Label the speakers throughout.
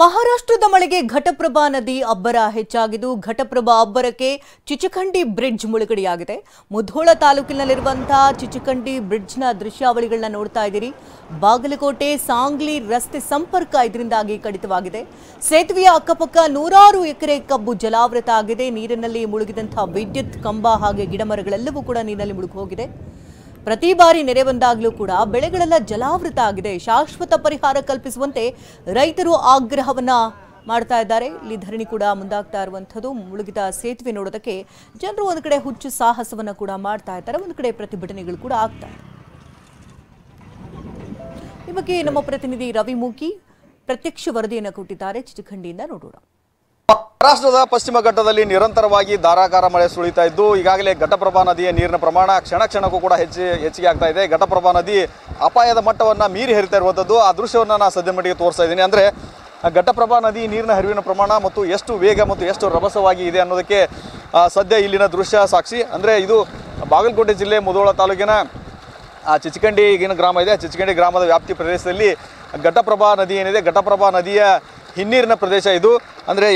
Speaker 1: ಮಹಾರಾಷ್ಟ್ರದ ಮಳೆಗೆ ಘಟಪ್ರಭಾ ನದಿ ಅಬ್ಬರ ಹೆಚ್ಚಾಗಿದ್ದು ಘಟಪ್ರಭಾ ಅಬ್ಬರಕ್ಕೆ ಚಿಚಖಂಡಿ ಬ್ರಿಡ್ಜ್ ಮುಳುಗಡೆಯಾಗಿದೆ. ಮುಧೋಳ ತಾಲೂಕಿನಲ್ಲಿರುವಂತಹ ಚಿಚಖಂಡಿ ಬ್ರಿಡ್ಜ್ನ ದೃಶ್ಯಾವಳಿಗಳನ್ನ ನೋಡ್ತಾ ಇದ್ದೀರಿ. ಬಾಗಲಕೋಟೆ ಸಾಂಗ್ಲಿ ರಸ್ತೆ ಸಂಪರ್ಕ ಇದರಿಂದಾಗಿ ಕಡಿತವಾಗಿದೆ. ಸೇತುವೆಯ ಅಕ್ಕಪಕ್ಕ ನೂರಾರು ಎಕರೆ ಕಬ್ಬು ಜಲಾವೃತ ಆಗಿದೆ. ನೀರಿನಲ್ಲಿ ಮುಳುಗಿದಂತಹ ವಿದ್ಯುತ್ ಕಂಬ ಹಾಗೆ ಗಿಡಮರಗಳೆಲ್ಲವೂ ಕೂಡ ನೀರಿನಲ್ಲಿ ಮುಳುಗಿ ಹೋಗಿದೆ. ಪ್ರತಿ ಬಾರಿ ನೆರೆ ಬಂದಾಗಲೂ ಕೂಡ ಬೆಳೆಗಳೆಲ್ಲ ಜಲಾವೃತ ಆಗಿದೆ. ಶಾಶ್ವತ ಪರಿಹಾರ ಕಲ್ಪಿಸುವಂತೆ ರೈತರು ಆಗ್ರಹವನ್ನ ಮಾಡ್ತಾ ಇದ್ದಾರೆ. ಇಲ್ಲಿ ಧರಣಿ ಕೂಡ ಮುಂದಾಗ್ತಾ ಇರುವಂಥದ್ದು. ಮುಳುಗಿದ ಸೇತುವೆ ನೋಡೋದಕ್ಕೆ ಜನರು ಒಂದು ಕಡೆ ಹುಚ್ಚು ಸಾಹಸವನ್ನ ಕೂಡ ಮಾಡ್ತಾ ಇದ್ದಾರೆ, ಒಂದು ಕಡೆ ಪ್ರತಿಭಟನೆಗಳು ಕೂಡ ಆಗ್ತಾ ಇದೆ. ಈ ಬಗ್ಗೆ ನಮ್ಮ ಪ್ರತಿನಿಧಿ ರವಿ ಮೂಕಿ ಪ್ರತ್ಯಕ್ಷ ವರದಿಯನ್ನು ಕೊಟ್ಟಿದ್ದಾರೆ. ಚಿಚಖಂಡಿಯಿಂದ ನೋಡೋಣ.
Speaker 2: ಮಹಾರಾಷ್ಟ್ರದ ಪಶ್ಚಿಮ ಘಟ್ಟದಲ್ಲಿ ನಿರಂತರವಾಗಿ ಧಾರಾಕಾರ ಮಳೆ ಸುಳಿತಾ ಇದ್ದು ಈಗಾಗಲೇ ಘಟಪ್ರಭಾ ನದಿಯ ನೀರಿನ ಪ್ರಮಾಣ ಕ್ಷಣ ಕ್ಷಣಕ್ಕೂ ಕೂಡ ಹೆಚ್ಚಿಗೆ ಆಗ್ತಾ ಇದೆ. ಘಟಪ್ರಭಾ ನದಿ ಅಪಾಯದ ಮಟ್ಟವನ್ನು ಮೀರಿ ಹರಿತಾ ಇರುವಂಥದ್ದು ಆ ದೃಶ್ಯವನ್ನು ನಾನು ಸದ್ಯ ಮಟ್ಟಿಗೆ ತೋರಿಸ್ತಾ ಇದ್ದೀನಿ. ಅಂದರೆ ಘಟಪ್ರಭಾ ನದಿ ನೀರಿನ ಹರಿವಿನ ಪ್ರಮಾಣ ಮತ್ತು ಎಷ್ಟು ವೇಗ ಮತ್ತು ಎಷ್ಟು ರಭಸವಾಗಿ ಇದೆ ಅನ್ನೋದಕ್ಕೆ ಸದ್ಯ ಇಲ್ಲಿನ ದೃಶ್ಯ ಸಾಕ್ಷಿ. ಅಂದರೆ ಇದು ಬಾಗಲಕೋಟೆ ಜಿಲ್ಲೆ ಮುಧೋಳ ತಾಲೂಕಿನ ಚಿಚಖಂಡಿ ಈಗಿನ ಗ್ರಾಮ ಇದೆ. ಚಿಚಖಂಡಿ ಗ್ರಾಮದ ವ್ಯಾಪ್ತಿ ಪ್ರದೇಶದಲ್ಲಿ ಘಟಪ್ರಭಾ ನದಿ ಏನಿದೆ, ಘಟಪ್ರಭಾ ನದಿಯ ಹಿನ್ನೀರಿನ ಪ್ರದೇಶ ಇದು. ಅಂದರೆ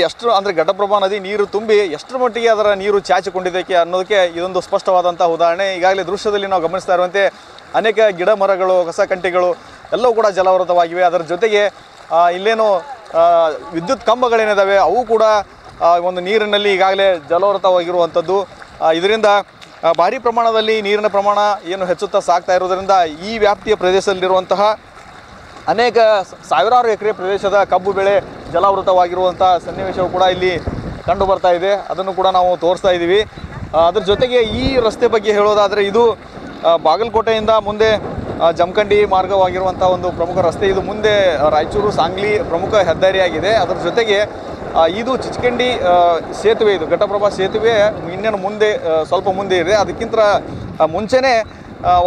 Speaker 2: ಘಟಪ್ರಭಾ ನದಿ ನೀರು ತುಂಬಿ ಎಷ್ಟರ ಮಟ್ಟಿಗೆ ಅದರ ನೀರು ಚಾಚಿಕೊಂಡಿದ್ದಕ್ಕೆ ಅನ್ನೋದಕ್ಕೆ ಇದೊಂದು ಸ್ಪಷ್ಟವಾದಂಥ ಉದಾಹರಣೆ. ಈಗಾಗಲೇ ದೃಶ್ಯದಲ್ಲಿ ನಾವು ಗಮನಿಸ್ತಾ ಇರುವಂತೆ ಅನೇಕ ಗಿಡ ಮರಗಳು, ಕಸಕಂಟಿಗಳು ಎಲ್ಲವೂ ಕೂಡ ಜಲಾವೃತವಾಗಿವೆ. ಅದರ ಜೊತೆಗೆ ಇಲ್ಲೇನು ವಿದ್ಯುತ್ ಕಂಬಗಳೇನಿದ್ದಾವೆ ಅವು ಕೂಡ ಒಂದು ನೀರಿನಲ್ಲಿ ಈಗಾಗಲೇ ಜಲಾವೃತವಾಗಿರುವಂಥದ್ದು. ಇದರಿಂದ ಭಾರಿ ಪ್ರಮಾಣದಲ್ಲಿ ನೀರಿನ ಪ್ರಮಾಣ ಏನು ಹೆಚ್ಚುತ್ತಾ ಸಾಗ್ತಾ ಇರೋದರಿಂದ ಈ ವ್ಯಾಪ್ತಿಯ ಪ್ರದೇಶದಲ್ಲಿರುವಂತಹ ಅನೇಕ ಸಾವಿರಾರು ಎಕರೆ ಪ್ರದೇಶದ ಕಬ್ಬು ಬೆಳೆ ಜಲಾವೃತವಾಗಿರುವಂಥ ಸನ್ನಿವೇಶವು ಕೂಡ ಇಲ್ಲಿ ಕಂಡು ಬರ್ತಾ ಇದೆ. ಅದನ್ನು ಕೂಡ ನಾವು ತೋರಿಸ್ತಾ ಇದ್ದೀವಿ. ಅದ್ರ ಜೊತೆಗೆ ಈ ರಸ್ತೆ ಬಗ್ಗೆ ಹೇಳೋದಾದರೆ ಇದು ಬಾಗಲಕೋಟೆಯಿಂದ ಮುಂದೆ ಜಮಖಂಡಿ ಮಾರ್ಗವಾಗಿರುವಂಥ ಒಂದು ಪ್ರಮುಖ ರಸ್ತೆ. ಇದು ಮುಂದೆ ರಾಯಚೂರು ಸಾಂಗ್ಲಿ ಪ್ರಮುಖ ಹೆದ್ದಾರಿಯಾಗಿದೆ. ಅದರ ಜೊತೆಗೆ ಇದು ಚಿಚಖಂಡಿ ಸೇತುವೆ, ಇದು ಘಟಪ್ರಭಾ ಸೇತುವೆ ಇನ್ನೇನು ಮುಂದೆ ಸ್ವಲ್ಪ ಮುಂದೆ ಇದೆ. ಅದಕ್ಕಿಂತ ಮುಂಚೆನೇ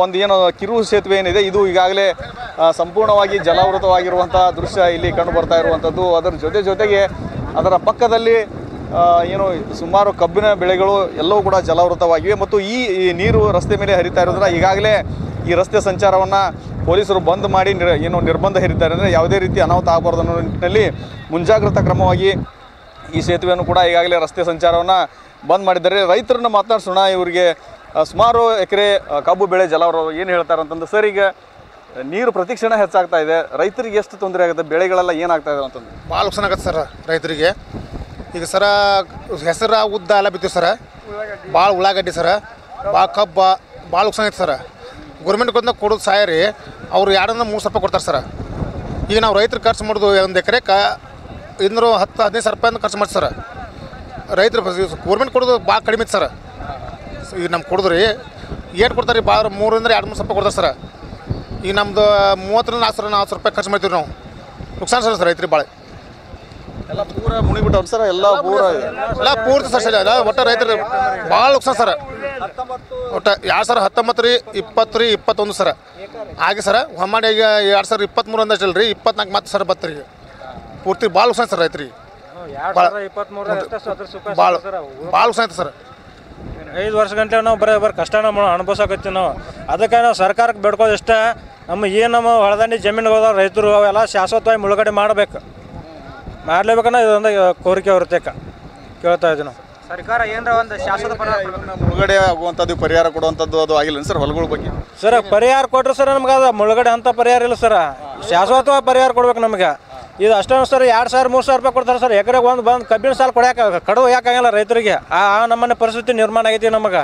Speaker 2: ಒಂದು ಏನು ಕಿರು ಸೇತುವೆ ಏನಿದೆ ಇದು ಈಗಾಗಲೇ ಸಂಪೂರ್ಣವಾಗಿ ಜಲಾವೃತವಾಗಿರುವಂಥ ದೃಶ್ಯ ಇಲ್ಲಿ ಕಂಡು ಬರ್ತಾ ಇರುವಂಥದ್ದು. ಅದರ ಜೊತೆಗೆ ಅದರ ಪಕ್ಕದಲ್ಲಿ ಏನು ಸುಮಾರು ಕಬ್ಬಿನ ಬೆಳೆಗಳು ಎಲ್ಲವೂ ಕೂಡ ಜಲಾವೃತವಾಗಿವೆ ಮತ್ತು ಈ ನೀರು ರಸ್ತೆ ಮೇಲೆ ಹರಿತಾ ಇರೋದ್ರಿಂದ ಈಗಾಗಲೇ ಈ ರಸ್ತೆ ಸಂಚಾರವನ್ನು ಪೊಲೀಸರು ಬಂದ್ ಮಾಡಿ ನಿರ್ಬಂಧ ಹೇರಿದ್ದಾರೆ. ಅಂದರೆ ಯಾವುದೇ ರೀತಿ ಅನಾಹುತ ಆಗಬಾರ್ದು ಅನ್ನೋ ನಿಟ್ಟಿನಲ್ಲಿ ಮುಂಜಾಗ್ರತಾ ಕ್ರಮವಾಗಿ ಈ ಸೇತುವೆಯನ್ನು ಕೂಡ ಈಗಾಗಲೇ ರಸ್ತೆ ಸಂಚಾರವನ್ನು ಬಂದ್ ಮಾಡಿದ್ದಾರೆ. ರೈತರನ್ನ ಮಾತನಾಡಿಸೋಣ. ಇವರಿಗೆ ಸುಮಾರು ಎಕರೆ ಕಬ್ಬು ಬೆಳೆ ಜಲಾವೃತ ಏನು ಹೇಳ್ತಾರೆ ಅಂತಂದು. ಸರ್, ಈಗ ನೀರು ಪ್ರತಿಕ್ಷಣ ಹೆಚ್ಚಾಗ್ತಾ ಇದೆ, ರೈತರಿಗೆ ಎಷ್ಟು ತೊಂದರೆ ಆಗುತ್ತೆ, ಬೆಳೆಗಳೆಲ್ಲ ಏನಾಗ್ತಾ ಇದೆ ಅಂತಂದು?
Speaker 3: ಭಾಳ ನುಕ್ಸಾನ ಆಗುತ್ತೆ ಸರ್ ರೈತರಿಗೆ. ಈಗ ಸರ ಹೆಸರು ಉದ್ದ ಎಲ್ಲ ಬಿತ್ತೀವಿ ಸರ, ಭಾಳ ಉಳ್ಳಾಗಡ್ಡಿ ಸರ, ಭಾಳ ಕಬ್ಬ ಭಾಳ ನುಕ್ಸಾನ ಐತೆ ಸರ. ಗೌರ್ಮೆಂಟ್ಗೊಂದು ಕೊಡೋದು ಸಾಯರಿ ಅವ್ರು 2-3 ರೂಪಾಯಿ ಕೊಡ್ತಾರೆ ಸರ. ಈಗ ನಾವು ರೈತರು ಖರ್ಚು ಮಾಡೋದು ಒಂದು ಎಕರೆಗೆ 210-15 ಸಾವಿರ ರೂಪಾಯಿ ಖರ್ಚು ಮಾಡ್ತೀವಿ ಸರ. ರೈತರು ಗೌರ್ಮೆಂಟ್ ಕೊಡೋದು ಭಾಳ ಕಡಿಮೆ ಐತೆ ಸರ. ಈಗ ನಮ್ಗೆ ಕೊಡಿದ್ರಿ ಏಟು ಕೊಡ್ತಾರೆ ರೀ, ಭಾಳ 3-2-3 ಸಾವಿರ ರೂಪಾಯಿ ಕೊಡ್ತಾರೆ ಸರ. ಈಗ ನಮ್ಮದು 30-40 ರೂಪಾಯಿ ಖರ್ಚು ಮಾಡ್ತೀವಿ ನಾವು. ನುಕ್ಸಾನ ಸರ್ ರೈತರಿಗೆ ಭಾಳ
Speaker 2: ಎಲ್ಲ ಪೂರ ಮುಣಿಬಿಟ್ಟವ್ರು ಸರ್, ಎಲ್ಲ
Speaker 3: ಪೂರ್ತಿ ಸರ್. ಎಲ್ಲ ಒಟ್ಟು ರೈತರು ಭಾಳ ನುಕ್ಸಾನ ಸರ್. ಒಟ್ಟು 2019 ರೀ 20 ರೀ 21 ಸರ ಹಾಗೆ ಸರ. ಹೊಮ್ಮಾಡಿ ಈಗ 2023 ಅಂದಷ್ಟಲ್ಲ ರೀ 24 ಮತ್ತೆ ಸರ್ ಬತ್ತರಿ ಪೂರ್ತಿ ಭಾಳ ನುಕ್ಸಾನ ಸರ್ ರೈತರಿಗೆ. ಭಾಳ ನುಕ್ಸಾನ ಐತೆ ಸರ್.
Speaker 4: 5 ವರ್ಷ ಗಂಟೆ ನಾವು ಬರೀ ಕಷ್ಟನ ಅನುಭವಿಸಕತ್ತೀವಿ ನಾವು. ಅದಕ್ಕೆ ನಾವು ಸರ್ಕಾರಕ್ಕೆ ಬೇಡ್ಕೋದು ಇಷ್ಟ, ನಮ್ಮ ಹೊಳದಂಡಿ ಜಮೀನಿಗೆ ಹೋದ ರೈತರು ಅವೆಲ್ಲ ಶಾಶ್ವತವಾಗಿ ಮುಳುಗಡೆ ಮಾಡಬೇಕು, ಮಾಡಲೇಬೇಕನ್ನ ಇದೊಂದು ಕೋರಿಕೆ ಹೊರತೇಕ ಕೇಳ್ತಾ ಇದ್ದೀವಿ ನಾವು.
Speaker 5: ಸರ್ಕಾರ ಏನಾರ ಒಂದು ಶಾಶ್ವತ
Speaker 2: ಮುಳುಗಡೆ ಆಗುವಂಥದ್ದು ಪರಿಹಾರ ಕೊಡುವಂಥದ್ದು ಅದು ಆಗಿಲ್ಲ ಸರ್ ಹೊಲಗಳ ಬಗ್ಗೆ?
Speaker 4: ಸರ್ ಪರಿಹಾರ ಕೊಟ್ಟರು ಸರ್ ನಮ್ಗೆ ಅದು ಮುಳುಗಡೆ ಅಂತ ಪರಿಹಾರ ಇಲ್ಲ ಸರ್. ಶಾಶ್ವತವಾಗಿ ಪರಿಹಾರ ಕೊಡ್ಬೇಕು ನಮಗೆ. ಇದು ಅಷ್ಟೊಂದು ಸರ್ 2,000-3,000 ರೂಪಾಯಿ ಕೊಡ್ತಾರೆ ಸರ್ ಎಕರೆಗೆ. ಬಂದು ಕಬ್ಬಿನ ಸಾಲ ಕೊಡೋಕೆ ಕಡುವು ಯಾಕಾಗಲ್ಲ ರೈತರಿಗೆ. ಆ ನಮ್ಮನೆ ಪರಿಸ್ಥಿತಿ ನಿರ್ಮಾಣ ಆಗೈತಿ ನಮಗೆ.